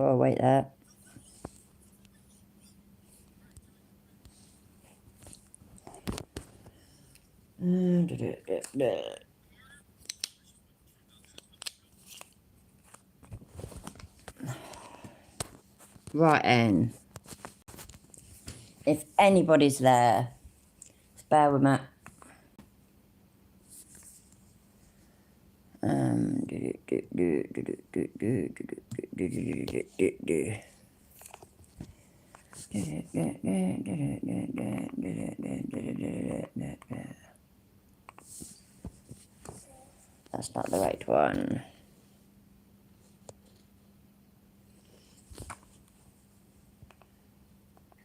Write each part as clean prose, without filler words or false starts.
Oh, wait there. Right then. If anybody's there, bear with me. That's not the right one.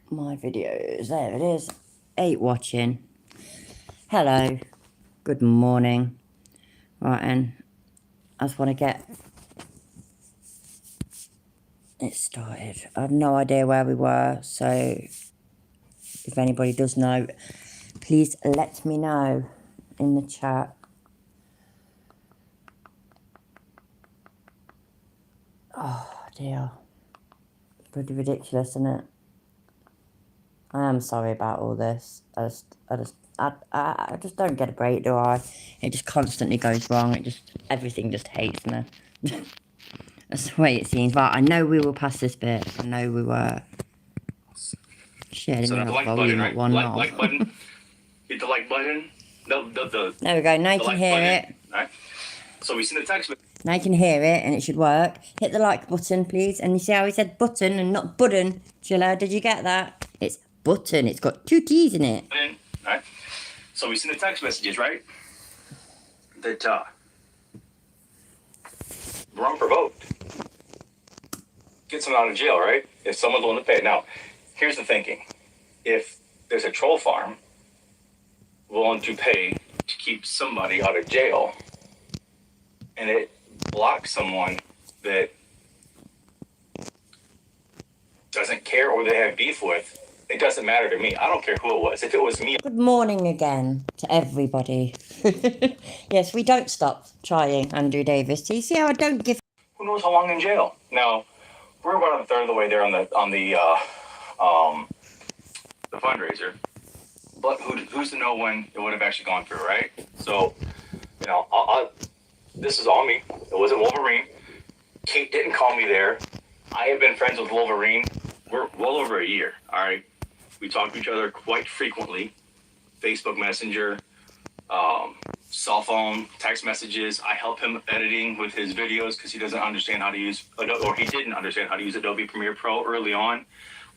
My videos, there it is. 8 watching. Hello. Good morning. Right, and I just want to get it started. I have no idea where we were, so if anybody does know, please let me know in the chat. Oh dear. Pretty ridiculous, isn't it? I am sorry about all this. I just don't get a break, do I? It just constantly goes wrong. Everything just hates me. That's the way it seems. Right, I know we were past this bit. I know we were. Shit, I didn't have like volume button, at right? one knob. Like button. Hit the like button. There we go. Now you can hear it. Right? So we send the text. Now you can hear it and it should work. Hit the like button, please. And you see how he said button and not button? Chille, did you get that? It's button. It's got 2 T's in it. Right? So we send the text messages, right? That we're unprovoked. Get someone out of jail, right? If someone's willing to pay. Now, here's the thinking. If there's a troll farm willing to pay to keep somebody out of jail, and it blocks someone that doesn't care or they have beef with, it doesn't matter to me. I don't care who it was. If it was me. Good morning again to everybody. Yes, we don't stop trying, Andrew Davis. Do you see how I don't give... Who knows how long in jail? Now, we're about a third of the way there on the fundraiser. But who's to know when it would have actually gone through, right? So, you know, this is all me. It wasn't Wolverine. Kate didn't call me there. I have been friends with Wolverine. We're well over a year, all right? We talk to each other quite frequently. Facebook Messenger, cell phone, text messages. I help him editing with his videos because he doesn't understand how to use, or he didn't understand how to use Adobe Premiere Pro early on.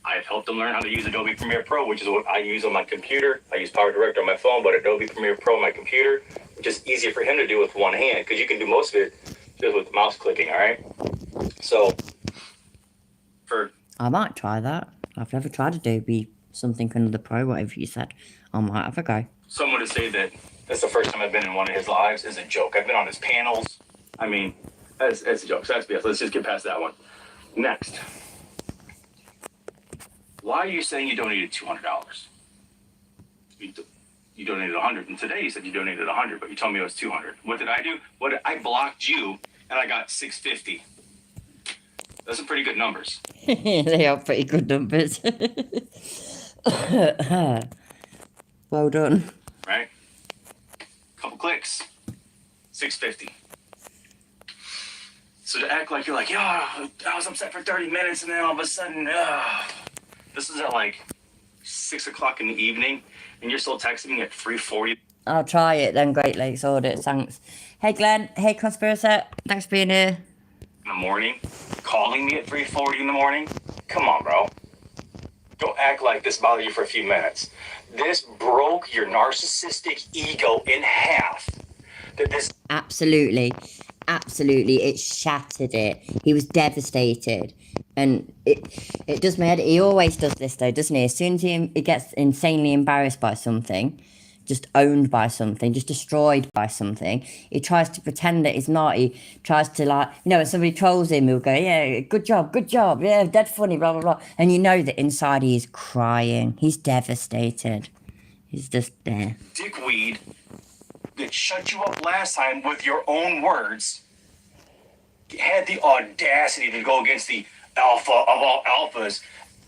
I've helped him learn how to use Adobe Premiere Pro, which is what I use on my computer. I use Power Director on my phone, but Adobe Premiere Pro on my computer, which is easier for him to do with one hand because you can do most of it just with mouse clicking, all right? So, I might try that. I've never tried Adobe something under the Pro, whatever you said. I might have a go. Someone to say that that's the first time I've been in one of his lives is a joke. I've been on his panels. I mean, that's a joke. So that's BS. Let's just get past that one. Next. Why are you saying you donated $200? You donated $100, and today you said you donated $100, but you told me it was $200. What did I do? I blocked you, and I got $650. Those are pretty good numbers. They are pretty good numbers. Well done. Right? Couple clicks, $650. So to act like you're like, yeah, I was upset for 30 minutes, and then all of a sudden, this is at like 6 o'clock in the evening, and you're still texting me at 3:40. I'll try it then, Great Lakes Audit, thanks. Hey Glenn, hey Conspiracy, thanks for being here. In the morning, calling me at 3:40 in the morning. Come on, bro. Don't act like this bothered you for a few minutes. This broke your narcissistic ego in half. Absolutely, it shattered it. He was devastated, and it does my head. He always does this though, doesn't he? As soon as he gets insanely embarrassed by something, just owned by something, just destroyed by something, he tries to pretend that he's not. He tries to, like, you know, when somebody trolls him, he'll go, yeah, good job, yeah, dead funny, blah, blah, blah. And you know that inside he is crying. He's devastated. He's just there. Dickweed that shut you up last time with your own words had the audacity to go against the Alpha of all alphas.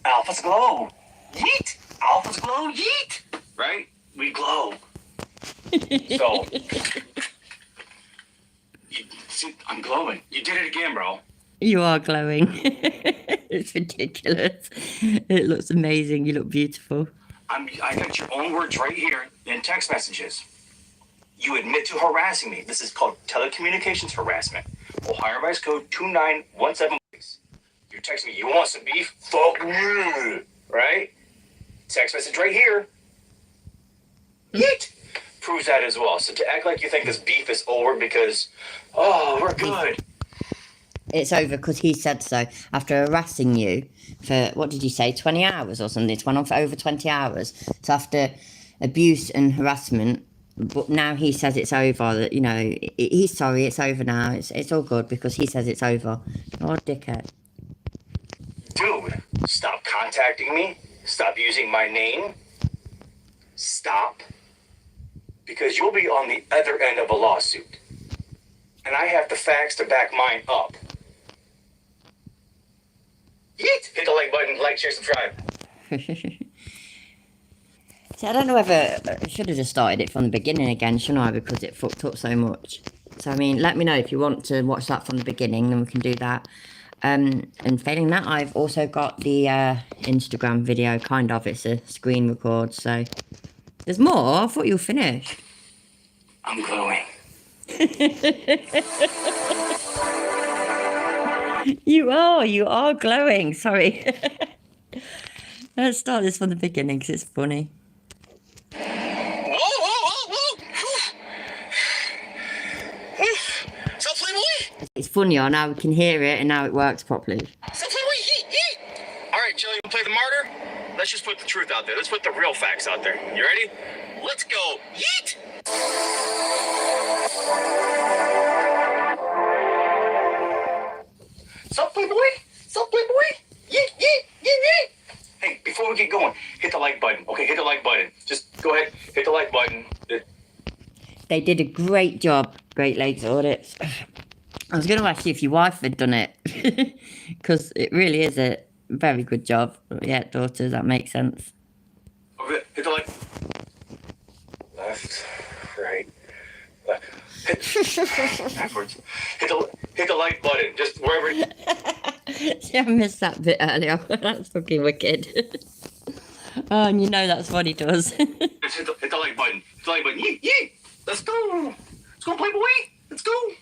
Alphas glow. Yeet. Alphas glow. Yeet. Right? We glow. So, see, I'm glowing. You did it again, bro. You are glowing. It's ridiculous. It looks amazing. You look beautiful. I got your own words right here in text messages. You admit to harassing me. This is called telecommunications harassment. Ohio Vice Code 2917. You're texting me, you want some beef? Fuck me. Right? Text message right here. Yeet. Proves that as well. So to act like you think this beef is over because, oh, we're good. It's over because he said so after harassing you for, what did you say, 20 hours or something? It's went on for over 20 hours. So after abuse and harassment, but now he says it's over, that, you know, he's sorry, it's over now. It's all good because he says it's over. Oh, dickhead. Dude, stop contacting me. Stop using my name. Stop. Because you'll be on the other end of a lawsuit. And I have the facts to back mine up. Yeet! Hit the like button, like, share, subscribe. See, I don't know whether I should have just started it from the beginning again, shouldn't I? Because it fucked up so much. So, I mean, let me know if you want to watch that from the beginning, then we can do that. And failing that, I've also got the Instagram video, kind of. It's a screen record, so... There's more? I thought you were finished. I'm glowing. You are glowing. Sorry. Let's start this from the beginning because it's funny. Whoa, whoa, whoa, whoa. Stop Playboy. It's funnier now we can hear it and now it works properly. Stop Playboy. Yeet, yeet. All right, Chille, you play the martyr? Let's just put the truth out there. Let's put the real facts out there. You ready? Let's go. Yeet. Sup, Playboy? Sup, Playboy? Yeet, yeet, yeet, yeet. Hey, before we get going, hit the like button. Okay, hit the like button. Just go ahead, hit the like button. They did a great job, Great Lakes Audits. I was going to ask you if your wife had done it, because it really is a very good job. Yeah, daughter, that makes sense. Okay, hit the like. Left, right, left. Backwards. Hit the like button. Just wherever. See, I missed that bit earlier. That's fucking wicked. Oh, and you know that's what he does. Just hit the like button. Hit the like button. Yeet, yeet. Let's go. Let's go, Playboy. Let's go.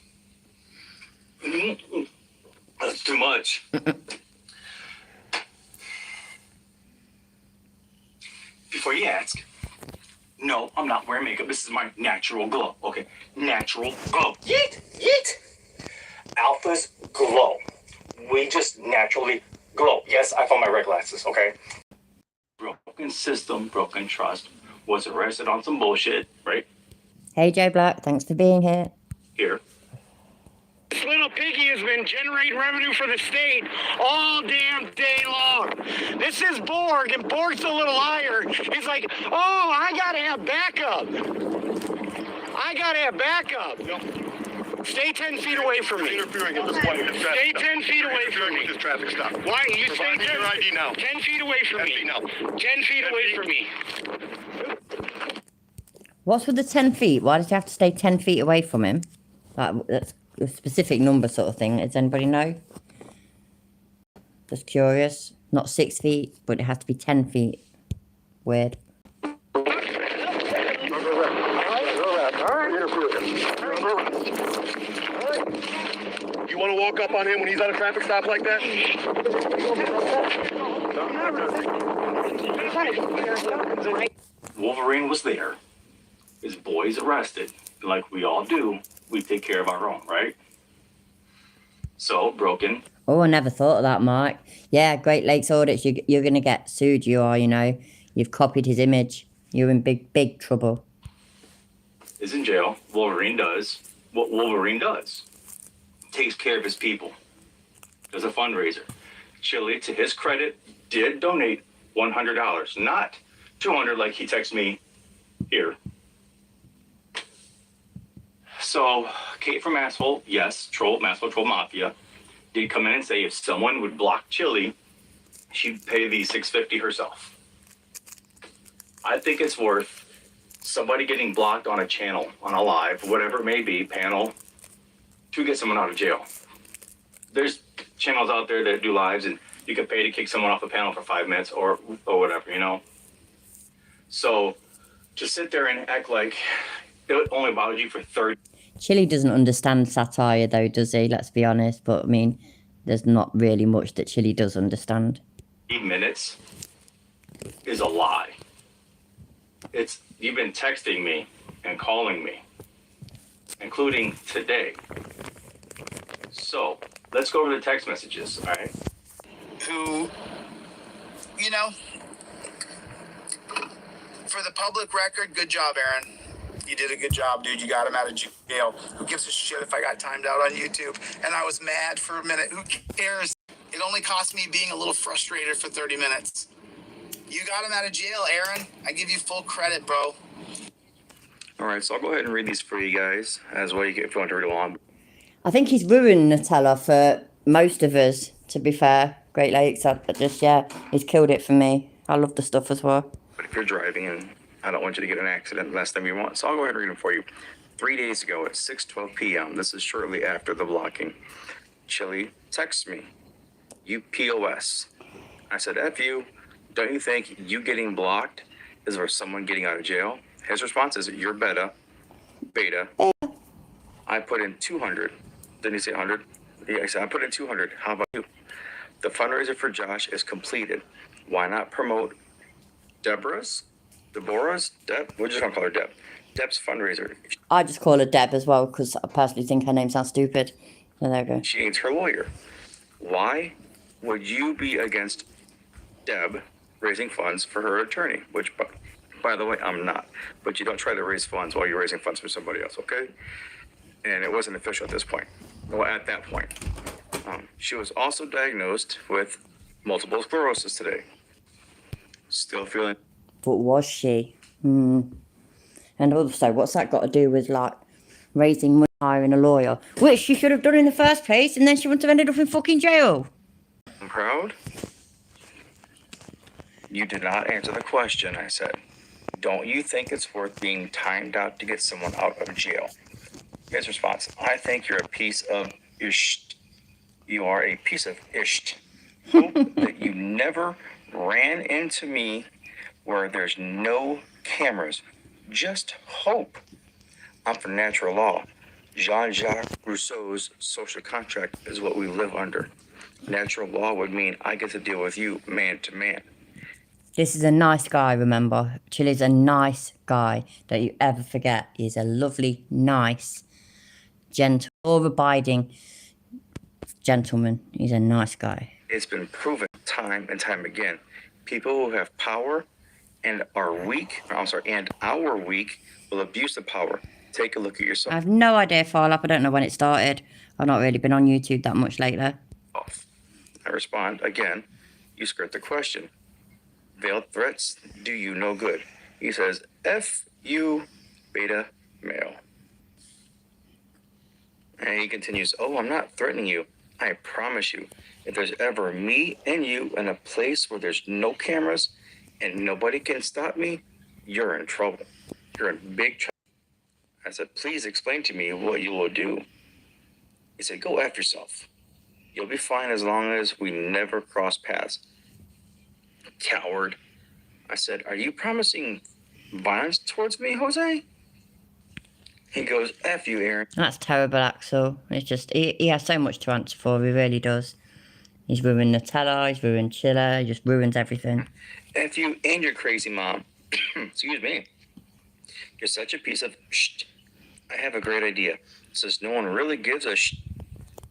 That's too much. Before you ask, no, I'm not wearing makeup. This is my natural glow. Okay, natural glow. Yeet, yeet. Alphas glow. We just naturally glow. Yes, I found my red glasses, okay? Broken system, broken trust. Was arrested on some bullshit, right? Hey, Joe Black, thanks for being here. Here. This little piggy has been generating revenue for the state all damn day long. This is Borg, and Borg's a little liar. He's like, oh, I gotta have backup. I gotta have backup. Stay 10 feet away from me. Interfering at this point with this traffic Stay stop. 10 feet away from me. With this traffic stop. Why? You stay Provide me 10, your ID now. 10 feet away from 10 me. feet now. 10 feet away from me. What's with the 10 feet? Why does he have to stay 10 feet away from him? Like, that's a specific number sort of thing. Does anybody know? Just curious. Not 6 feet, but it has to be 10 feet. Weird. You want to walk up on him when he's at a traffic stop like that? Wolverine was there. His boys arrested. Like we all do, we take care of our own, right? So, broken. Oh, I never thought of that, Mike. Yeah, Great Lakes Audits, you're going to get sued, you are, you know. You've copied his image. You're in big, big trouble. Is in jail. Wolverine does what Wolverine does. Takes care of his people. Does a fundraiser. Chille, to his credit, did donate $100, not $200 like he texted me here. So, Kate from Asshole, yes, Troll, Masshole Troll Mafia, did come in and say if someone would block Chille, she'd pay the $650 herself. I think it's worth somebody getting blocked on a channel, on a live, whatever it may be, panel, to get someone out of jail. There's channels out there that do lives, and you can pay to kick someone off a panel for 5 minutes or whatever, you know. So to sit there and act like it only bothers you for 30. Chille doesn't understand satire, though, does he? Let's be honest. But I mean, there's not really much that Chille does understand. Minutes is a lie. You've been texting me and calling me, including today. So let's go over the text messages, all right? Who, you know, for the public record, good job, Aaron. You did a good job, dude. You got him out of jail. Who gives a shit if I got timed out on YouTube? And I was mad for a minute. Who cares? It only cost me being a little frustrated for 30 minutes. You got him out of jail, Aaron. I give you full credit, bro. All right, so I'll go ahead and read these for you guys as well. If you want to read along. I think he's ruined Nutella for most of us, to be fair. Great Lakes, he's killed it for me. I love the stuff as well. But if you're driving and I don't want you to get an accident last time you want, so I'll go ahead and read them for you. 3 days ago at 6:12 p.m., this is shortly after the blocking, Chille texts me, "You POS." I said, "F you. Don't you think you getting blocked is for someone getting out of jail?" His response is, "You're beta. I put in 200. Didn't he say 100? Yeah, I said, I put in 200. How about you? The fundraiser for Josh is completed. Why not promote Deb? We're just gonna call her Deb. Deb's fundraiser. I just call her Deb as well, because I personally think her name sounds stupid. So there we go. She needs her lawyer. Why would you be against Deb raising funds for her attorney? Which, by the way, I'm not. But you don't try to raise funds while you're raising funds for somebody else, okay? And it wasn't official at this point. Well, at that point. She was also diagnosed with multiple sclerosis today. Still feeling. But was she? And also, what's that got to do with, like, raising money, hiring a lawyer? Which she should have done in the first place, and then she wouldn't have ended up in fucking jail. I'm proud. You did not answer the question, I said. Don't you think it's worth being timed out to get someone out of jail? His response, I think you're a piece of ish. You are a piece of ish. Hope that you never ran into me where there's no cameras. Just hope. I'm for natural law. Jean-Jacques Rousseau's social contract is what we live under. Natural law would mean I get to deal with you man to man. This is a nice guy, remember. Chille's a nice guy. Don't you ever forget. He's a lovely, nice, gentle, law-abiding gentleman. He's a nice guy. It's been proven time and time again. People who have power and are weak, will abuse the power. Take a look at yourself. I have no idea, Farlap. I don't know when it started. I've not really been on YouTube that much lately. I respond, again, you skirt the question. Veiled threats do you no good. He says, F you, beta male. And he continues, oh, I'm not threatening you. I promise you, if there's ever me and you in a place where there's no cameras and nobody can stop me, you're in trouble. You're in big trouble. I said, please explain to me what you will do. He said, go F yourself. You'll be fine as long as we never cross paths. Coward. I said, are you promising violence towards me, Jose? He goes, F you, Aaron. That's terrible, Axel. It's just, he has so much to answer for. He really does. He's ruined Nutella, he's ruined Chille, he just ruins everything. F you and your crazy mom. Excuse me. You're such a piece of shh. I have a great idea. Since no one really gives a shh,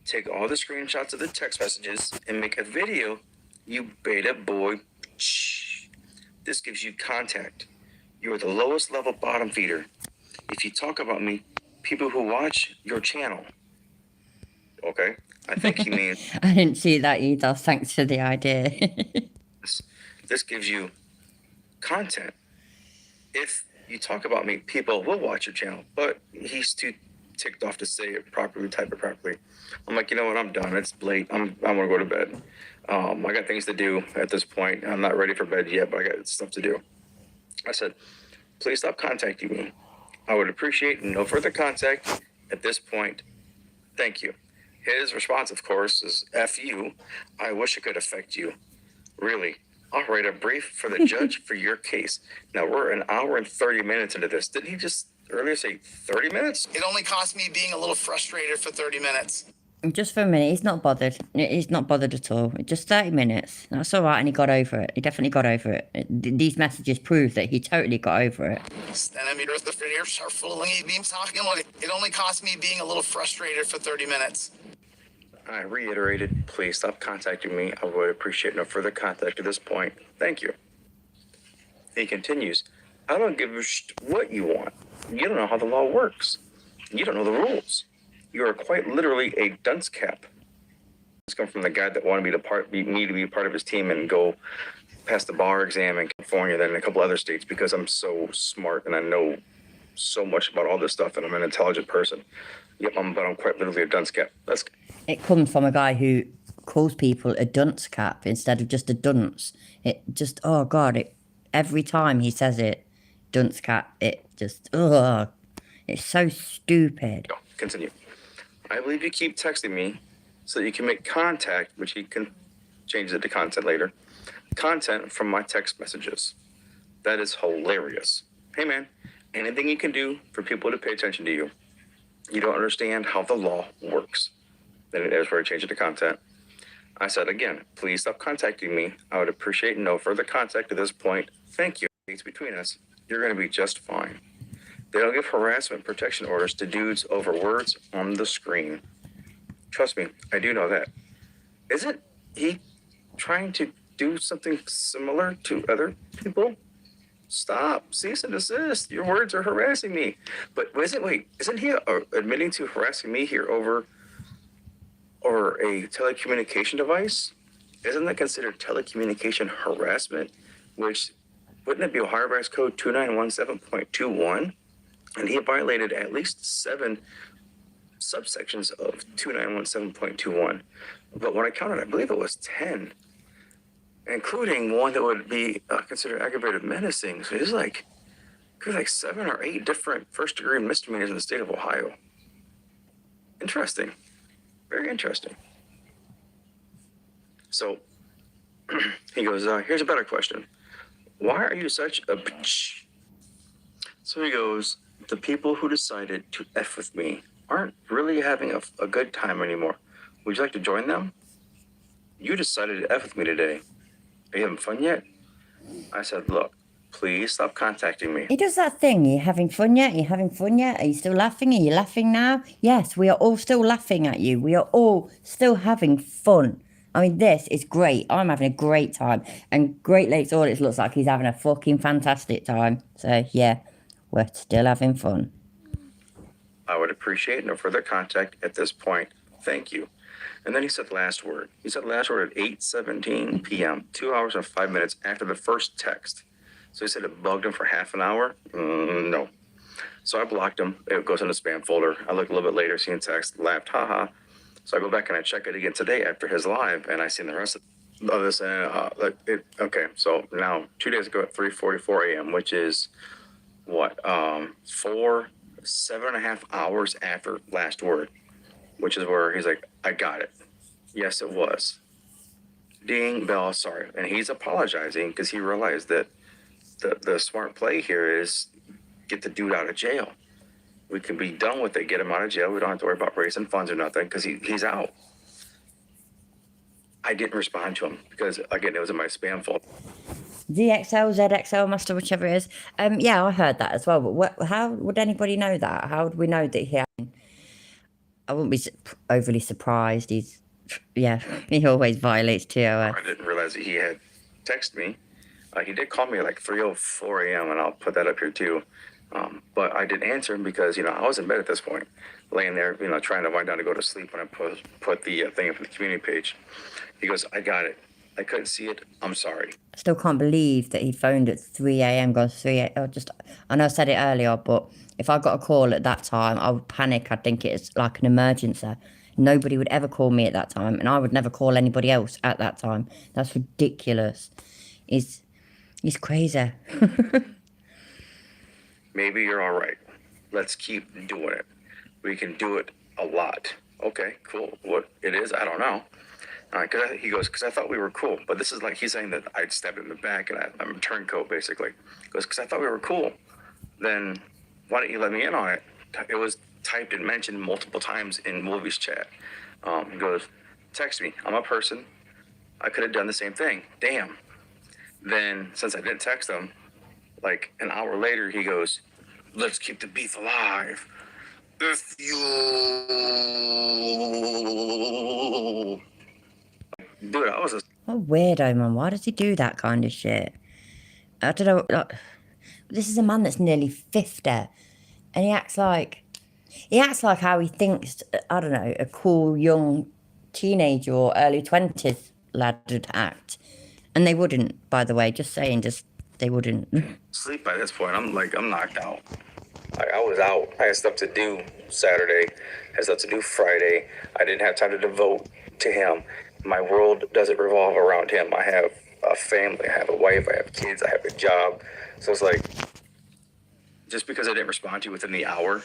take all the screenshots of the text messages and make a video, you beta boy. Shh. This gives you contact. You are the lowest level bottom feeder. If you talk about me, people who watch your channel. Okay? I think he means... I didn't see that either. Thanks for the idea. This gives you content. If you talk about me, people will watch your channel. But he's too ticked off to say it properly, type it properly. I'm like, you know what? I'm done. It's late. I'm gonna go to bed. I got things to do at this point. I'm not ready for bed yet, but I got stuff to do. I said, please stop contacting me. I would appreciate no further contact at this point. Thank you. His response, of course, is F you. I wish it could affect you. Really. I'll write a brief for the judge for your case. Now we're an hour and 30 minutes into this. Didn't he just earlier say 30 minutes? It only cost me being a little frustrated for 30 minutes. Just for a minute, he's not bothered. He's not bothered at all. Just 30 minutes. That's all right, and he got over it. He definitely got over it. These messages prove that he totally got over it. Centimeters the fingers are fooling me. Talking about it. It only cost me being a little frustrated for 30 minutes. I reiterated, please stop contacting me. I would appreciate no further contact at this point. Thank you. He continues, I don't give a what you want. You don't know how the law works. You don't know the rules. You are quite literally a dunce cap. This comes from the guy that wanted me to be part of his team and go pass the bar exam in California, then in a couple other states, because I'm so smart and I know so much about all this stuff and I'm an intelligent person. Yep, but I'm quite literally a dunce cap. It comes from a guy who calls people a dunce cap instead of just a dunce. It just, oh God, every time he says it, dunce cap, it just, it's so stupid. Continue. I believe you keep texting me so that you can make contact, which he can change it to content later, content from my text messages. That is hilarious. Hey man, anything you can do for people to pay attention to you. You don't understand how the law works. Then there's where I change it to content. I said again, please stop contacting me. I would appreciate no further contact at this point. Thank you. It's between us. You're going to be just fine. They don't give harassment protection orders to dudes over words on the screen. Trust me, I do know that. Isn't he trying to do something similar to other people? Stop, cease and desist. Your words are harassing me. But isn't he admitting to harassing me here over a telecommunication device? Isn't that considered telecommunication harassment? Which, wouldn't it be Ohio Revised Code 2917.21? And he violated at least 7 subsections of 2917.21. But when I counted, I believe it was 10, including one that would be considered aggravated menacing. So there's like 7 or 8 different first-degree misdemeanors in the state of Ohio. Interesting. Very interesting. So he goes, here's a better question. Why are you such a bitch? So he goes, the people who decided to F with me aren't really having a good time anymore. Would you like to join them? You decided to F with me today. Are you having fun yet? I said, look, please stop contacting me. He does that thing. Are you having fun yet? Are you having fun yet? Are you still laughing? Are you laughing now? Yes, we are all still laughing at you. We are all still having fun. I mean, this is great. I'm having a great time. And Great Lakes Audits looks like he's having a fucking fantastic time. So, yeah, we're still having fun. I would appreciate no further contact at this point. Thank you. And then he said last word. He said last word at 8:17 p.m., 2 hours and 5 minutes after the first text. So he said it bugged him for half an hour? No. So I blocked him. It goes in the spam folder. I look a little bit later, seen text, laughed, haha. So I go back and I check it again today after his live, and I seen the rest of this. Okay, so now 2 days ago at 3:44 a.m., which is what, 7.5 hours after last word, which is where he's like, I got it. Yes, it was. Ding, bell, sorry. And he's apologizing because he realized that the smart play here is get the dude out of jail. We can be done with it, get him out of jail. We don't have to worry about raising funds or nothing because he's out. I didn't respond to him because, again, it was in my spam folder. DXL, ZXL, Master, whichever it is. Yeah, I heard that as well. But how would anybody know that? How would we know that he? I wouldn't be overly surprised. He always violates TOS. I didn't realize that he had texted me. He did call me like 3:04 a.m. and I'll put that up here too. But I didn't answer him because I was in bed at this point, laying there, trying to wind down to go to sleep when I put the thing up on the community page. He goes, I got it. I couldn't see it. I'm sorry. I still can't believe that he phoned at 3 a.m. Gone 3 a.m. I know I said it earlier, but if I got a call at that time, I would panic. I'd think it's like an emergency. Nobody would ever call me at that time, and I would never call anybody else at that time. That's ridiculous. He's crazy. Maybe you're all right. Let's keep doing it. We can do it a lot. Okay, cool. What it is, I don't know. He goes, because I thought we were cool. But this is like he's saying that I'd stabbed him in the back and I'm a turncoat, basically. He goes, because I thought we were cool. Then why didn't you let me in on it? It was typed and mentioned multiple times in Wolvie's chat. He goes, text me. I'm a person. I could have done the same thing. Damn. Then, since I didn't text him, like an hour later, he goes, let's keep the beef alive. If you... Dude, I was a... What a weirdo, man. Why does he do that kind of shit? I don't know. Like, this is a man that's nearly 50. And he acts like how he thinks, I don't know, a cool young teenager or early 20s lad would act. And they wouldn't, by the way. Just saying, they wouldn't. Sleep by this point. I'm knocked out. I was out. I had stuff to do Saturday. I had stuff to do Friday. I didn't have time to devote to him. My world doesn't revolve around him. I have a family. I have a wife. I have kids. I have a job. So it's like, just because I didn't respond to you within the hour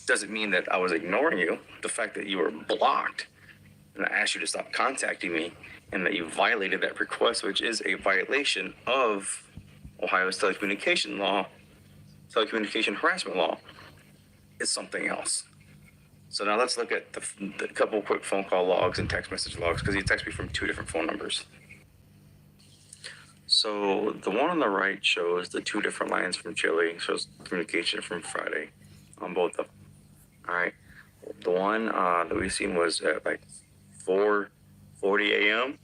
doesn't mean that I was ignoring you. The fact that you were blocked and I asked you to stop contacting me and that you violated that request, which is a violation of Ohio's telecommunication law, telecommunication harassment law, is something else. So now let's look at the couple quick phone call logs and text message logs, because he texted me from 2 different phone numbers. So the one on the right shows the 2 different lines from Chille, shows communication from Friday on both of them. All right. The one that we seen was at like 4:40 a.m.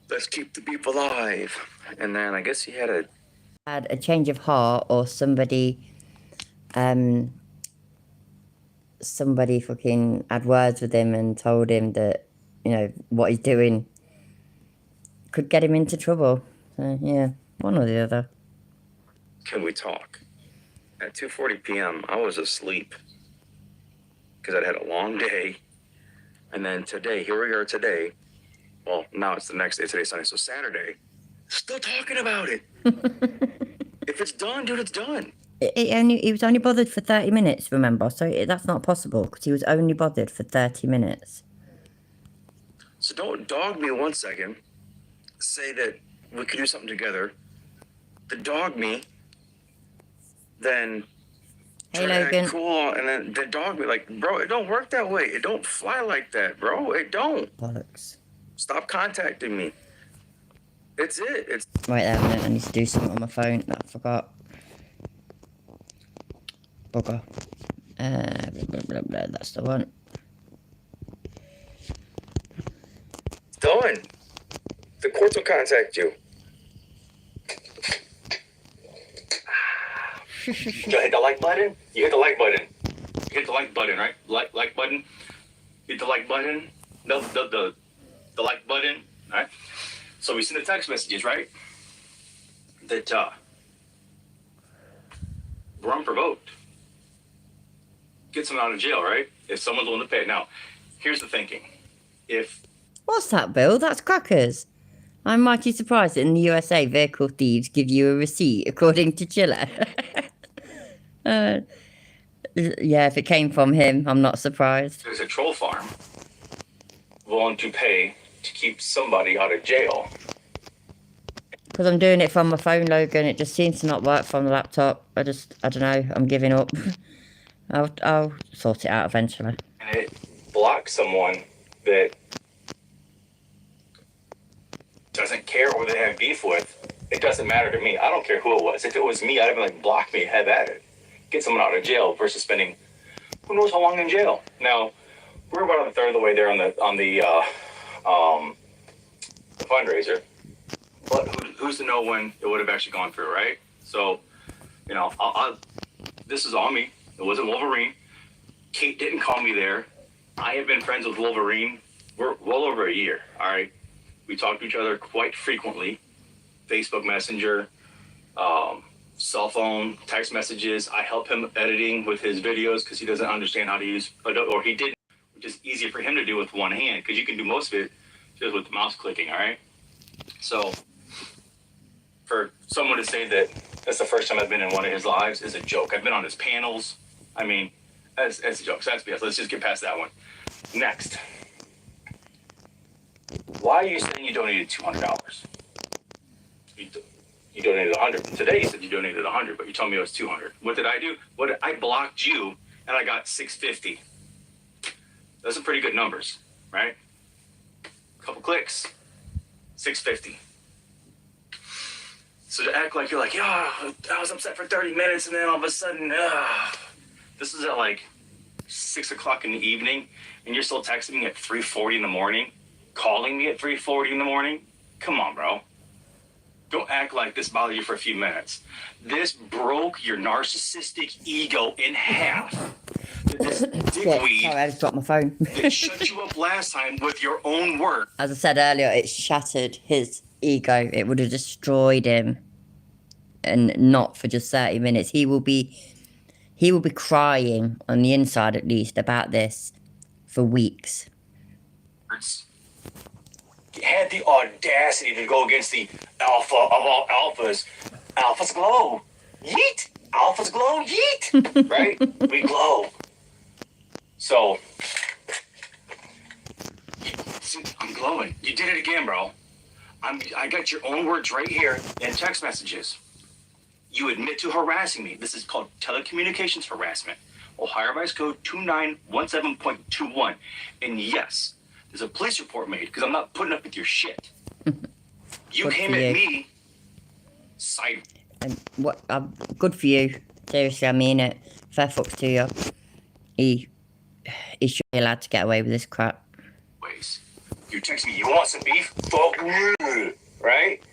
Let's keep the beef alive. And then I guess he had a change of heart, or somebody fucking had words with him and told him that, you know, what he's doing could get him into trouble. So yeah, one or the other. Can we talk? At 2:40 p.m. I was asleep because I'd had a long day. And then today, here we are today. Well, now it's the next day. Today's Sunday, so Saturday. Still talking about it. If it's done, dude, it's done. He was only bothered for 30 minutes, remember? So that's not possible, because he was only bothered for 30 minutes. So don't dog me 1 second. Say that we could do something together. To dog me, then Hey, Logan. cool, and then they dog me. Like, bro, it don't work that way. It don't fly like that, bro. It don't. Bollocks. Stop contacting me. It's it. It's Wait there a minute, I need to do something on my phone. I forgot. Bugger. Blah, blah, blah, that's the one. done. The courts will contact you. You hit the like button? You hit the like button. You hit the like button, right? Like button. Hit the like button. The like button, right? So we send the text messages, right? That we're unprovoked. Get someone out of jail, right? If someone's willing to pay. Now, here's the thinking. What's that, Bill? That's crackers. I'm mighty surprised that in the USA, vehicle thieves give you a receipt, according to Chille. Yeah, if it came from him, I'm not surprised. There's a troll farm willing to pay to keep somebody out of jail. Because I'm doing it from my phone, Logan. It just seems to not work from the laptop. I don't know. I'm giving up. I'll sort it out eventually. And it blocks someone that doesn't care or they have beef with. It doesn't matter to me. I don't care who it was. If it was me, I'd have been like, block me, have at it. Get someone out of jail versus spending who knows how long in jail. Now, we're about a third of the way there on the fundraiser. But who's to know when it would have actually gone through, right? So, you know, this is on me. It wasn't Wolverine. Kate didn't call me there. I have been friends with Wolverine. We're well over a year, all right? We talk to each other quite frequently. Facebook Messenger, cell phone, text messages. I help him editing with his videos because he doesn't understand how to use, or he didn't, which is easier for him to do with one hand because you can do most of it just with the mouse clicking, all right? So for someone to say that that's the first time I've been in one of his lives is a joke. I've been on his panels. I mean, that's a joke. So that's BS. Let's just get past that one. Next. Why are you saying you donated $200? You donated 100. Today you said you donated 100, but you told me it was 200. What did I do? I blocked you and I got 650. Those are pretty good numbers, right? Couple clicks, 650. So to act like you're like, yeah, I was upset for 30 minutes and then all of a sudden, this is at like 6 o'clock in the evening and you're still texting me at 3:40 in the morning, calling me at 3:40 in the morning. Come on, bro. Don't act like this bothered you for a few minutes. This broke your narcissistic ego in half. This dickweed Sorry, I just dropped my phone. that shut you up last time with your own work. As I said earlier, it shattered his ego. It would have destroyed him. And not for just 30 minutes. He will be crying on the inside at least about this for weeks. Had the audacity to go against the alpha of all alphas. Alphas glow. Yeet. Alphas glow. Yeet. Right? We glow. So, see, I'm glowing. You did it again, bro. I got your own words right here in text messages. You admit to harassing me. This is called telecommunications harassment. Ohio Vice Code 2917.21. And yes, there's a police report made because I'm not putting up with your shit. You came at me. Side. And what? Good for you. Seriously, I mean it. Fair fucks to you. He should be allowed to get away with this crap. Ways. You text me, you want some beef? Fuck you. Right?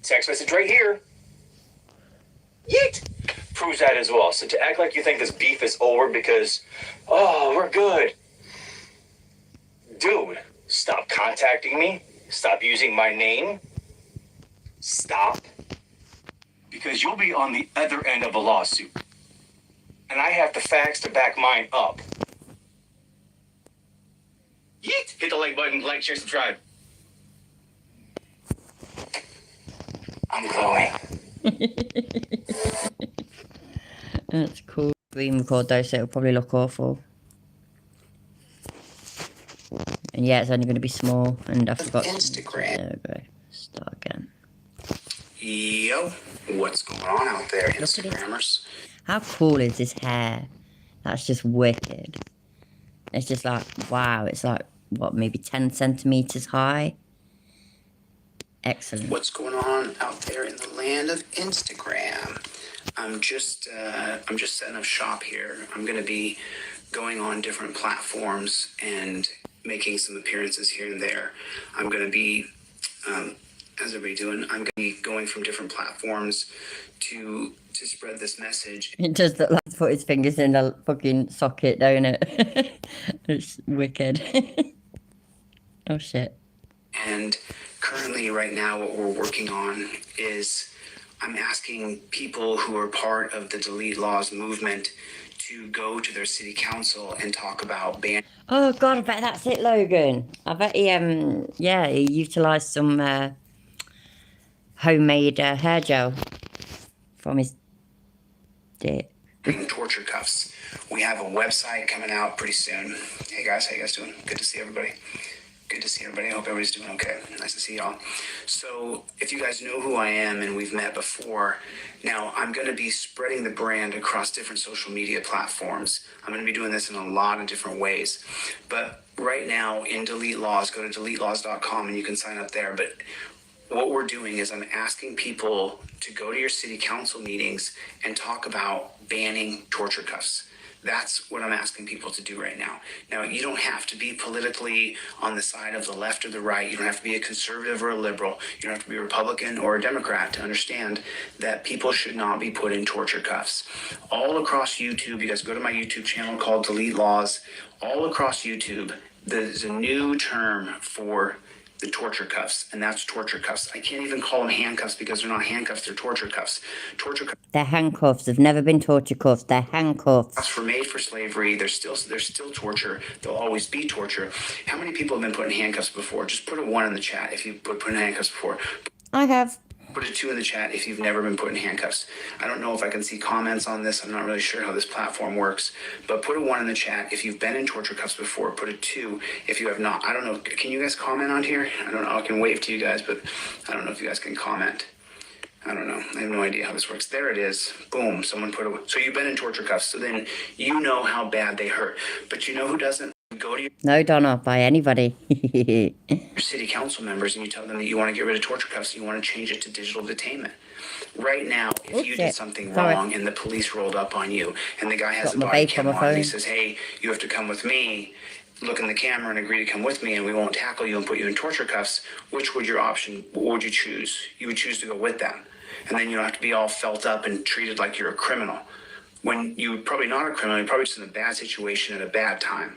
Text message right here. Yeet. Proves that as well. So to act like you think this beef is over because, oh, we're good. Dude, stop contacting me. Stop using my name. Stop. Because you'll be on the other end of a lawsuit. And I have the facts to back mine up. Yeet. Hit the like button, like, share, subscribe. I'm glowing. That's cool. Screen record though, so it'll probably look awful. And yeah, it's only going to be small. And I forgot. Instagram. There we go. Start again. Yo, what's going on out there, Instagrammers? How cool is his hair? That's just wicked. It's just like, wow. It's like, what, maybe 10 centimeters high? Excellent. What's going on out there in the land of Instagram? I'm just setting up shop here. I'm going to be going on different platforms and making some appearances here and there. I'm going to be, how's everybody doing? I'm going to be going from different platforms to spread this message. It does look like he's put his fingers in a fucking socket, don't it? It's wicked. Oh shit. And currently right now what we're working on is I'm asking people who are part of the Delete Laws movement to go to their city council and talk about ban. Oh god, I bet that's it, Logan. I bet he he utilised some homemade hair gel from his dick. Torture cuffs. We have a website coming out pretty soon. Hey guys, how you guys doing? Good to see everybody. Good to see everybody. I hope everybody's doing okay. Nice to see y'all. So if you guys know who I am and we've met before, now I'm going to be spreading the brand across different social media platforms. I'm going to be doing this in a lot of different ways. But right now in Delete Laws, go to deletelaws.com and you can sign up there. But what we're doing is I'm asking people to go to your city council meetings and talk about banning torture cuffs. That's what I'm asking people to do right now. Now, you don't have to be politically on the side of the left or the right. You don't have to be a conservative or a liberal. You don't have to be a Republican or a Democrat to understand that people should not be put in torture cuffs. All across YouTube, you guys go to my YouTube channel called Delete Laws. All across YouTube, there's a new term for the torture cuffs, and that's torture cuffs. I can't even call them handcuffs because they're not handcuffs, they're torture cuffs. Torture cuffs. They're handcuffs. They've never been torture cuffs. They're handcuffs. Were made for slavery. They're still torture. There'll always be torture. How many people have been put in handcuffs before? Just put a 1 in the chat if you've put in handcuffs before. I have. Put a 2 in the chat if you've never been put in handcuffs. I don't know if I can see comments on this. I'm not really sure how this platform works. But put a 1 in the chat if you've been in torture cuffs before. Put a 2 if you have not. I don't know. Can you guys comment on here? I don't know. I can wave to you guys, but I don't know if you guys can comment. I don't know. I have no idea how this works. There it is. Boom. Someone put a... So you've been in torture cuffs. So then you know how bad they hurt. But you know who doesn't? Go to your... No, Donna, by anybody. your city council members and you tell them that you want to get rid of torture cuffs and you want to change it to digital detainment. Right now, if you did something wrong and the police rolled up on you and the guy has a body cam on and he says, hey, you have to come with me, look in the camera and agree to come with me and we won't tackle you and put you in torture cuffs, which would your option, what would you choose? You would choose to go with them. And then you don't have to be all felt up and treated like you're a criminal. When you're probably not a criminal, you're probably just in a bad situation at a bad time.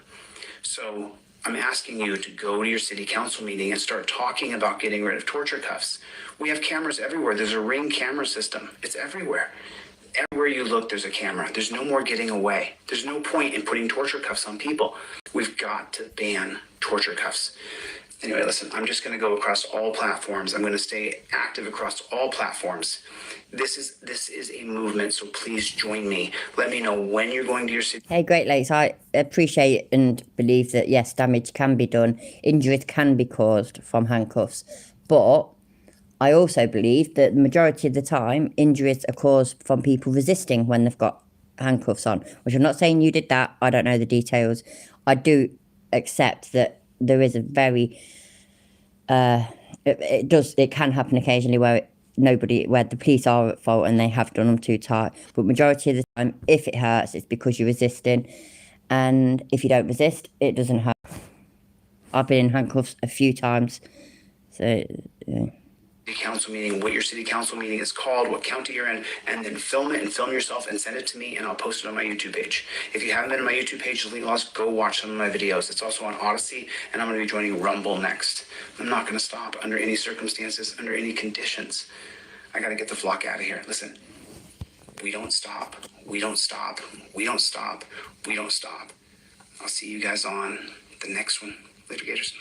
So I'm asking you to go to your city council meeting and start talking about getting rid of torture cuffs. We have cameras everywhere. There's a Ring camera system. It's everywhere. Everywhere you look, there's a camera. There's no more getting away. There's no point in putting torture cuffs on people. We've got to ban torture cuffs. Anyway, listen, I'm just going to go across all platforms. I'm going to stay active across all platforms. This is a movement, so please join me. Let me know when you're going to your city. Hey, Great Lakes, I appreciate and believe that, yes, damage can be done. Injuries can be caused from handcuffs. But I also believe that the majority of the time, injuries are caused from people resisting when they've got handcuffs on. Which I'm not saying you did that. I don't know the details. I do accept that there is a very... it can happen occasionally where the police are at fault and they have done them too tight, but majority of the time if it hurts it's because you're resisting, and if you don't resist it doesn't hurt. I've been in handcuffs a few times, so yeah. Council meeting, what your city council meeting is called, what county you're in, and then film it and film yourself and send it to me and I'll post it on my YouTube page. If you haven't been on my YouTube page, go watch some of my videos. It's also on Odyssey and I'm going to be joining Rumble next. I'm not going to stop under any circumstances, under any conditions. I got to get the flock out of here. Listen, we don't stop. We don't stop. We don't stop. We don't stop. I'll see you guys on the next one. Later, Gators.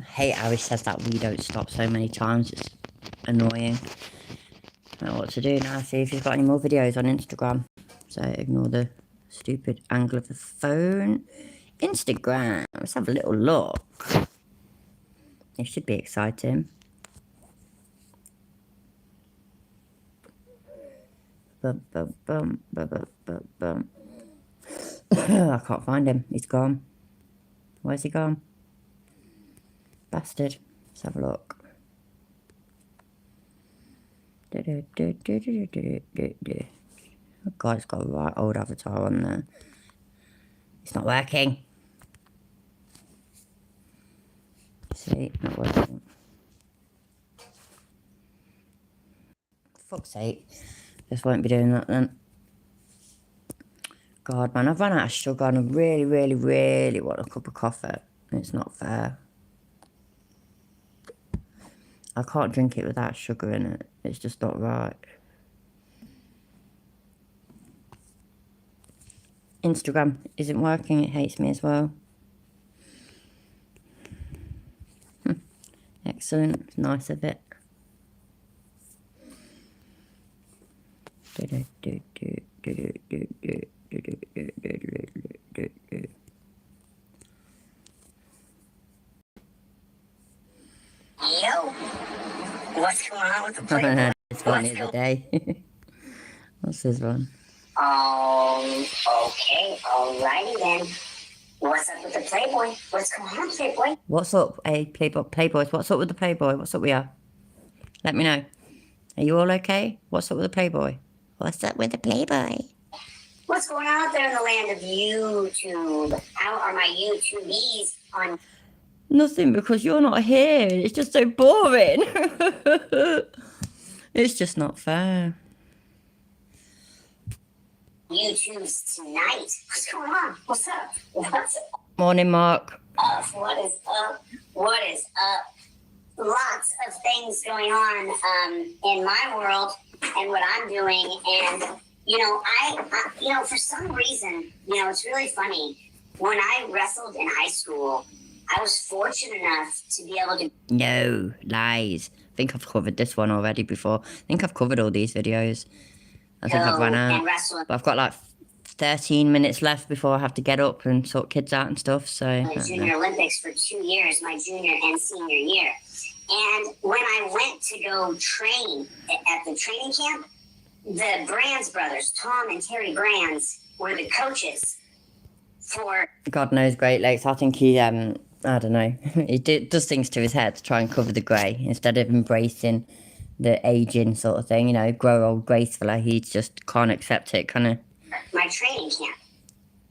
I hate how he says that we don't stop so many times. It's annoying. I don't know what to do now. See if he's got any more videos on Instagram. So ignore the stupid angle of the phone. Instagram. Let's have a little look. It should be exciting. Bum, bum, bum, bum, bum, bum, bum. I can't find him. He's gone. Where's he gone? Bastard. Let's have a look. Oh God, it's got a right old avatar on there. It's not working. See, not working. For fuck's sake. Just won't be doing that then. God, man, I've run out of sugar and I really, really, really want a cup of coffee. It's not fair. I can't drink it without sugar in it. It's just not right. Instagram isn't working. It hates me as well. Excellent. It's nice of it. Yo, what's going on with the Playboy? This one the other day. What's this one? Okay, alrighty then. What's up with the Playboy? What's going on, Playboy? What's up, Playboys? What's up with the Playboy? What's up with you? Let me know. Are you all okay? What's up with the Playboy? What's up with the Playboy? What's going on out there in the land of YouTube? How are my YouTubies on? Nothing, because you're not here. It's just so boring. It's just not fair. YouTube's tonight. What's going on? What's up? What's Morning, Mark. up? What is up? What is up? lots of things going on in my world and what I'm doing. And, you know, I for some reason, you know, it's really funny. When I wrestled in high school, I was fortunate enough to be able to... No, lies. I think I've covered this one already before. I think I've covered all these videos. I think I've run out. and wrestle But I've got like 13 minutes left before I have to get up and sort kids out and stuff, so... in the Junior Olympics for 2 years, my junior and senior year. And when I went to go train at the training camp, the Brands brothers, Tom and Terry Brands, were the coaches for... God knows Great Lakes. I think he, I don't know. He does things to his head to try and cover the grey instead of embracing the aging sort of thing, you know, grow old gracefully. He just can't accept it, kind of. my training camp.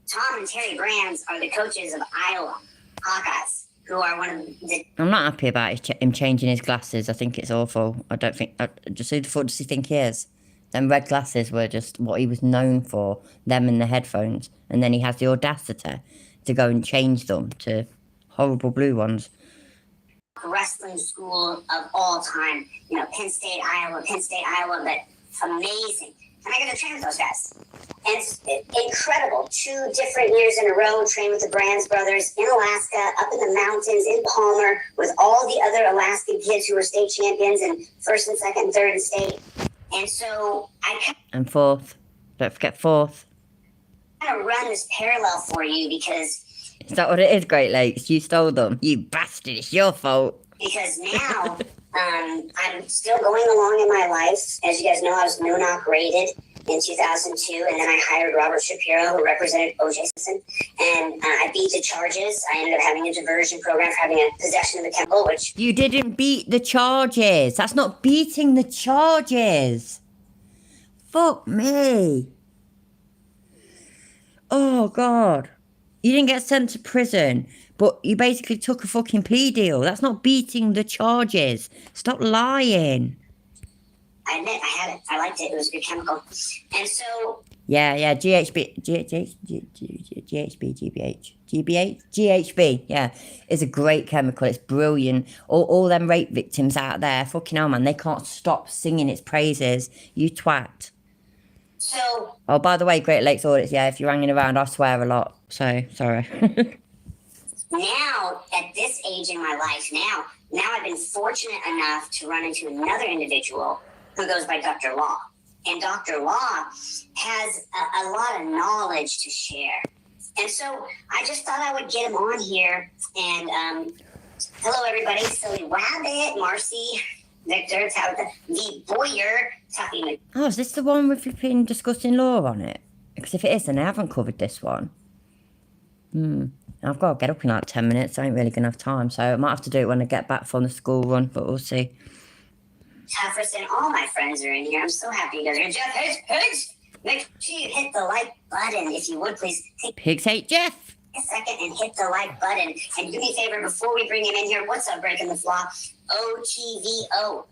Tom and Terry Brands are the coaches of Iowa Hawkeyes, who are one of the... I'm not happy about him changing his glasses. I think it's awful. I don't think... just who the fuck does he think he is? Them red glasses were just what he was known for, them and the headphones. And then he has the audacity to go and change them to horrible blue ones. wrestling school of all time. You know, Penn State, Iowa, but amazing. And I got to train with those guys. And it's incredible. 2 different years in a row, trained with the Brands brothers in Alaska, up in the mountains, in Palmer, with all the other Alaskan kids who were state champions and first and second and third in state. And so I And fourth. Don't forget fourth. kind of run this parallel for you because Is that what it is, Great Lakes? You stole them. You bastard. It's your fault. now I'm still going along in my life. As you guys know, I was no-knock rated in 2002, and then I hired Robert Shapiro, who represented O.J. Simpson, and I beat the charges. I ended up having a diversion program for having a possession of a chemical, which... You didn't beat the charges. That's not beating the charges. Fuck me. Oh, God. You didn't get sent to prison, but you basically took a fucking plea deal. That's not beating the charges. Stop lying. I admit, I had it. I liked it. It was a good chemical. And so... GHB, yeah, is a great chemical. It's brilliant. All them rape victims out there, fucking hell, man, they can't stop singing its praises. You twat. So... Oh, by the way, Great Lakes audits, yeah, if you're hanging around, I swear a lot. So, sorry. Now, at this age in my life, now I've been fortunate enough to run into another individual who goes by Dr. Law. And Dr. Law has a lot of knowledge to share. And so I just thought I would get him on here. And hello, everybody. Silly Wabbit, Marcy, Victor, Tabitha, the Boyer, Tuffy. Oh, is this the one with flipping discussing law on it? Because if it is, then I haven't covered this one. I've got to get up in like 10 minutes. I ain't really going to have time. So I might have to do it when I get back from the school run, but we'll see. Jefferson, all my friends are in here. I'm so happy you guys are here. Jeff, Pigs, make sure you hit the like button if you would, please. Take Pigs hate Jeff. a second and hit the like button. And do me a favor before we bring him in here. What's up, Breaking the Flaw? OTVO.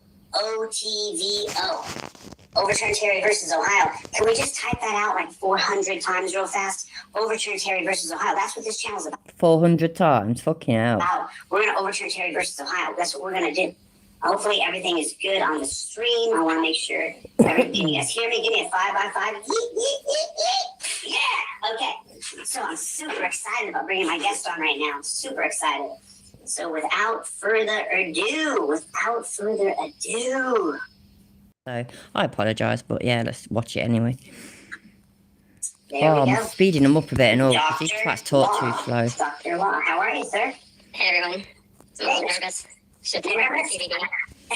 Overturn Terry versus Ohio. Can we just type that out like 400 times real fast? Overturn Terry versus Ohio. That's what this channel's about. 400 times? Fucking hell. We're going to overturn Terry versus Ohio. That's what we're going to do. Hopefully everything is good on the stream. I want to make sure everything. Can you guys hear me? Give me a 5 by 5. Yeah. Okay. So I'm super excited about bringing my guest on right now. I'm super excited. So without further ado. So, I apologise, but yeah, let's watch it anyway. There we go. I'm speeding them up a bit and all, because Dr. these twats talk too slow. Dr. Law, how are you, sir? Hey everyone. So nervous. Should be nervous. I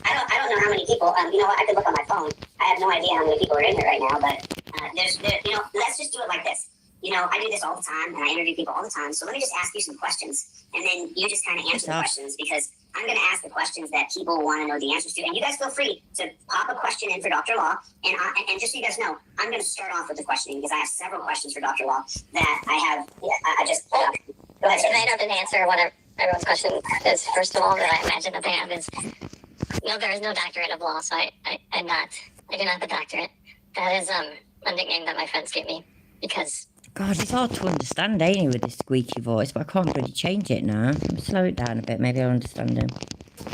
don't know how many people. You know what? I could look on my phone. I have no idea how many people are in here right now. But let's just do it like this. You know, I do this all the time, and I interview people all the time. So let me just ask you some questions, and then you just kind of answer the questions, because I'm going to ask the questions that people want to know the answers to. And you guys feel free to pop a question in for Dr. Law. And just so you guys know, I'm going to start off with the questioning, because I have several questions for Dr. Law that I have. I just go ahead. If I don't answer what everyone's question is, first of all, that I imagine that they have is, no, there is no doctorate of law, so I do not have a doctorate. That is a nickname that my friends gave me, because God, it's hard to understand, ain't it, with this squeaky voice, but I can't really change it now. Slow it down a bit, maybe I'll understand him.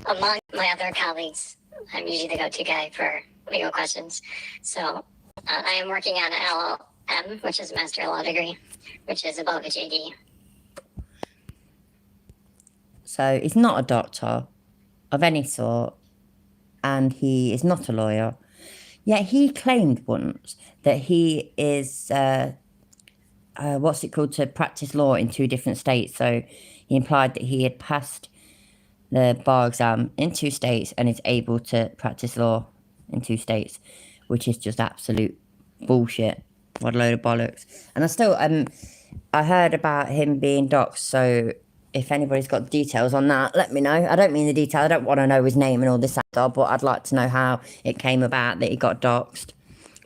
Among my other colleagues, I'm usually the go-to guy for legal questions. So I am working on an LLM, which is a Master Law degree, which is above a JD. So he's not a doctor of any sort, and he is not a lawyer. Yet he claimed once that he is, what's it called, to practice law in 2 different states. So he implied that he had passed the bar exam in 2 states and is able to practice law in 2 states, which is just absolute bullshit. What a load of bollocks. And I heard about him being doxxed, so if anybody's got details on that, let me know. I don't mean the detail, I don't want to know his name and all this stuff, but I'd like to know how it came about that he got doxxed.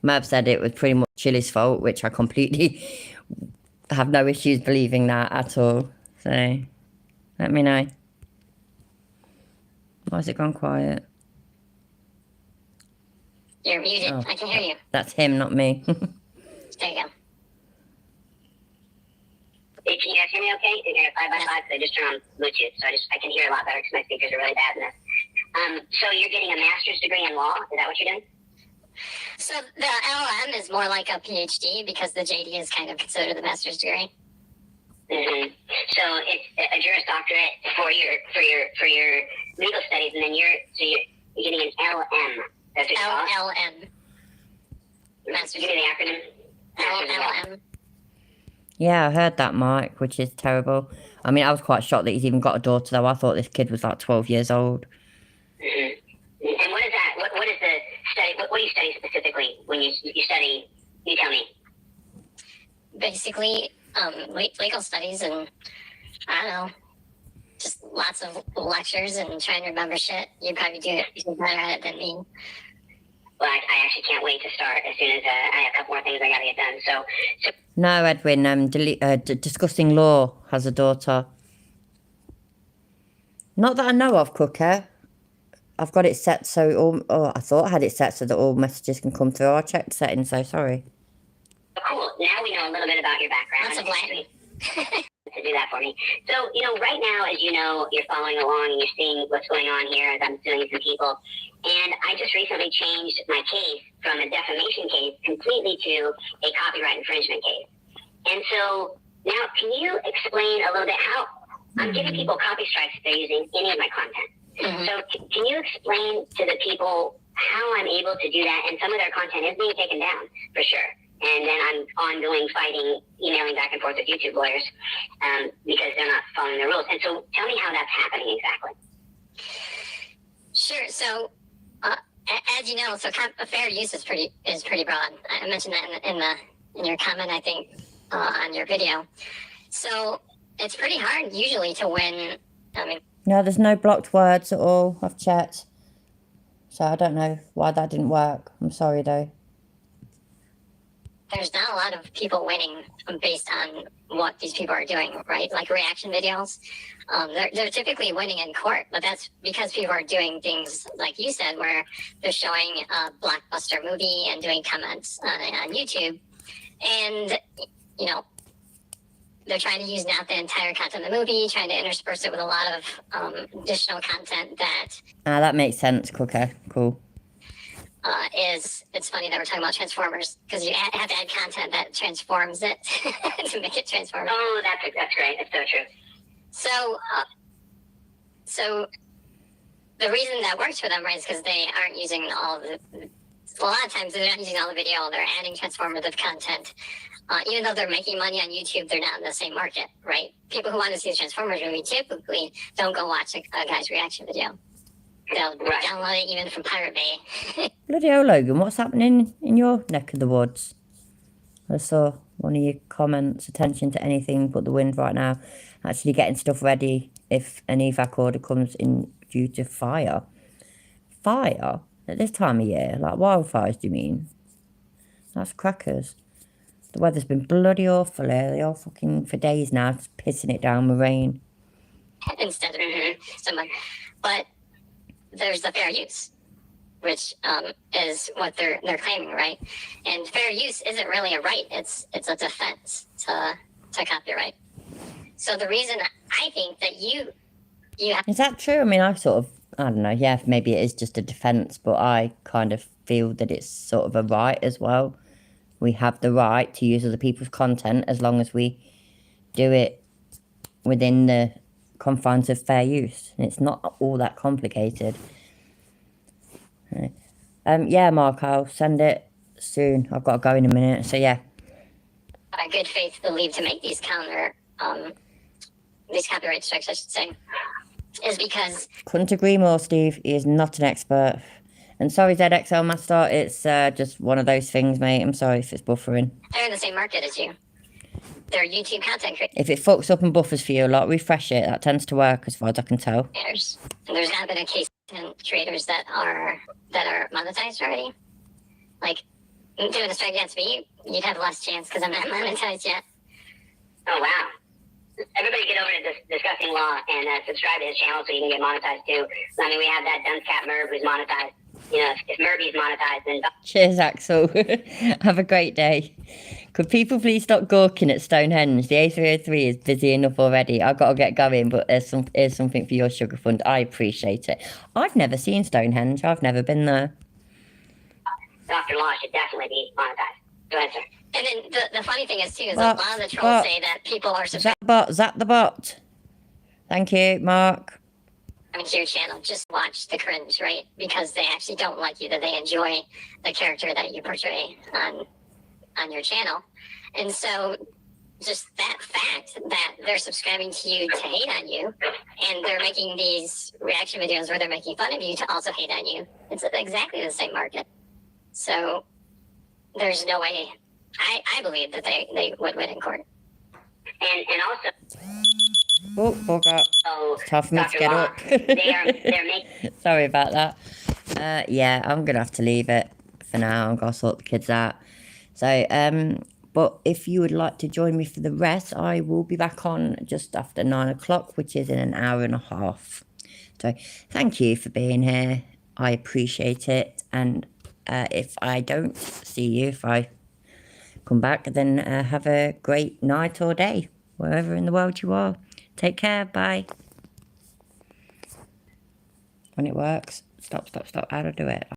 Merv said it was pretty much Chille's fault, which I completely have no issues believing that at all. So, let me know. Why has it gone quiet? You're muted. Oh, I can hear you. That's him, not me. There you go. Hey, can you guys hear me okay? You hear 5x5? I just turned on Bluetooth, so I can hear a lot better because my speakers are really bad in this. So you're getting a master's degree in law? Is that what you're doing? So the LLM is more like a PhD because the JD is kind of considered the master's degree. Mm-hmm. So it's a Juris Doctorate for your legal studies, and then you're getting an LM. That's what it's called? LLM. Master's Give me the acronym. LLM. Yeah, I heard that, Mike, which is terrible. I mean, I was quite shocked that he's even got a daughter, though. I thought this kid was like 12 years old. Mm-hmm. And what is that? What is the study? What do you study specifically when you study? You tell me. Basically, legal studies, and I don't know, just lots of lectures and trying to remember shit. You probably do better at it than me. Well, I actually can't wait to start as soon as I have a couple more things I got to get done. So No, Edwin, Discussing Law has a daughter. Not that I know of, Cooker. I've got it set so I thought I had it set so that all messages can come through. I checked the settings, so sorry. cool. Now we know a little bit about your background. Lots of Latin. To do that for me. So, right now, as you know, you're following along and you're seeing what's going on here as I'm suing some people. And I just recently changed my case from a defamation case completely to a copyright infringement case. And so now, can you explain a little bit how I'm giving people copy strikes if they're using any of my content? Mm-hmm. So can you explain to the people how I'm able to do that? And some of their content is being taken down, for sure. And then I'm ongoing fighting, emailing back and forth with YouTube lawyers because they're not following the rules. And so tell me how that's happening exactly. Sure. So, as you know, fair use is pretty broad. I mentioned that in your comment, I think, on your video. So it's pretty hard usually to win. I mean, no, there's no blocked words at all. I've checked, so I don't know why that didn't work. I'm sorry though. There's not a lot of people winning based on what these people are doing, right? Like reaction videos. They're typically winning in court, but that's because people are doing things like you said, where they're showing a blockbuster movie and doing comments on YouTube. And, they're trying to use not the entire content of the movie, trying to intersperse it with a lot of additional content that makes sense, Cooker. Cool. It's funny that we're talking about Transformers because you have to add content that transforms it to make it transform. Oh, that's great. That's so true. So the reason that works for them, right, is because they aren't using all the. A lot of times they're not using all the video; they're adding transformative content. Even though they're making money on YouTube, they're not in the same market, right? People who want to see the Transformers movie typically don't go watch a guy's reaction video. They'll download it even from Pirate Bay. Bloody hell, Logan, what's happening in your neck of the woods? I saw one of your comments, attention to anything but the wind right now. Actually getting stuff ready if an evac order comes in due to fire. Fire? At this time of year? Like wildfires, do you mean? That's crackers. The weather's been bloody awful here. They all fucking, for days now, just pissing it down with rain. Instead of someone. But there's the fair use. which is what they're claiming, right? And fair use isn't really a right; it's a defense to copyright. So the reason I think that you have Is that true? I mean, I don't know, yeah, maybe it is just a defence, but I kind of feel that it's sort of a right as well. We have the right to use other people's content as long as we do it within the confines of fair use. And it's not all that complicated. Right. Yeah, Mark, I'll send it soon. I've got to go in a minute. So yeah. good faith believe to make these copyright strikes, I should say, is because Couldn't agree more, Steve. He is not an expert. And sorry, ZXL Master, it's just one of those things, mate. I'm sorry if it's buffering. they're in the same market as you. They're YouTube content If it fucks up and buffers for you a lot, refresh it. That tends to work as far as I can tell. creators. And there's not been a case in creators that are monetized already. Like, doing a strike against me, you'd have less chance because I'm not monetized yet. Oh, wow. Everybody get over to this discussing law and subscribe to his channel so you can get monetized too. I mean, we have that Dunce Cat Merv who's monetized. You know, if Mervy's monetized, then... Cheers, Axel. Have a great day. Could people please stop gawking at Stonehenge? The A303 is busy enough already. I've got to get going, but here's something for your sugar fund. I appreciate it. I've never seen Stonehenge. I've never been there. Dr. Law should definitely be monetized. Go ahead, sir. And then the funny thing is, too, is a lot of the trolls say that people are subscribing Zap the bot. Thank you, Mark. to your channel. Just watch the cringe, right? Because they actually don't like you, that they enjoy the character that you portray on your channel. And so just that fact that they're subscribing to you to hate on you, and they're making these reaction videos where they're making fun of you to also hate on you. It's exactly the same market. So there's no way. I believe that they would win in court. And also... Oh, bugger. Oh, It's tough for me to Dr. get Law, up. they're making... Sorry about that. Yeah, I'm going to have to leave it for now. I'm going to sort the kids out. So, but if you would like to join me for the rest, I will be back on just after 9 o'clock, which is in an hour and a half. So, thank you for being here. I appreciate it. And if I don't see you, if I come back, then have a great night or day, wherever in the world you are. Take care. Bye. When it works. Stop. How do I do it?